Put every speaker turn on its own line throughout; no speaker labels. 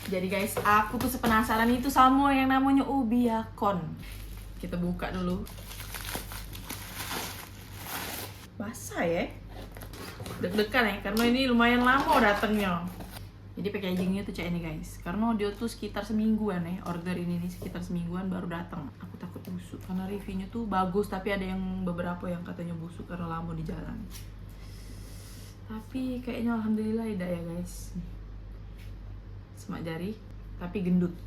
Jadi guys, aku tuh sepenasaran itu sama yang namanya Ubiakon. Kita buka dulu. Basah ya. Deg-degan ya, karena ini lumayan lama datangnya. Jadi packagingnya tuh kayak ini guys. Karena dia tuh sekitar semingguan ya. Order ini nih sekitar semingguan baru datang. Aku takut busuk karena reviewnya tuh bagus, tapi ada yang beberapa yang katanya busuk karena lama di jalan. Tapi kayaknya alhamdulillah tidak ya guys. Semak jari, tapi gendut.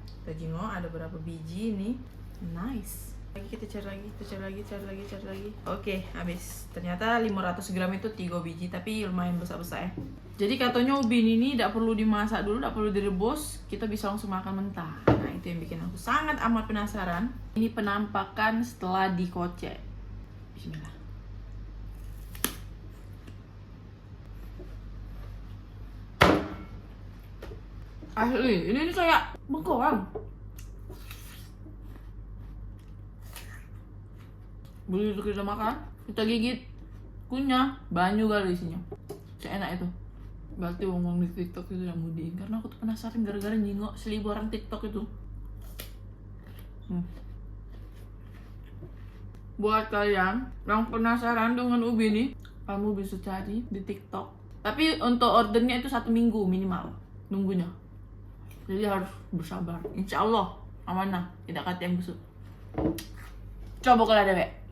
Kita jengok ada berapa biji nih. Nice. Kita cari lagi. Oke, habis. Ternyata 500 gram itu 3 biji, tapi lumayan besar-besar ya. Jadi katanya ubi ini tidak perlu dimasak dulu, tidak perlu direbus, kita bisa langsung makan mentah. Nah, itu yang bikin aku sangat amat penasaran. Ini penampakan setelah dikocek. Bismillah. Asli, ini kayak bengkoang. Begitu kita makan, kita gigit, kunyah, banyu kali isinya. Enak itu. Berarti ngomong di TikTok itu yang mudiin, karena aku tuh penasaran gara-gara nyingok 1000 orang TikTok itu. Buat kalian yang penasaran dengan ubi ini, kamu bisa cari di TikTok. Tapi untuk ordernya itu 1 minggu minimal nunggunya. Jadi harus bersabar. Insya Allah amanah, tidak kata yang busuk. Coba kalau ada, Bek.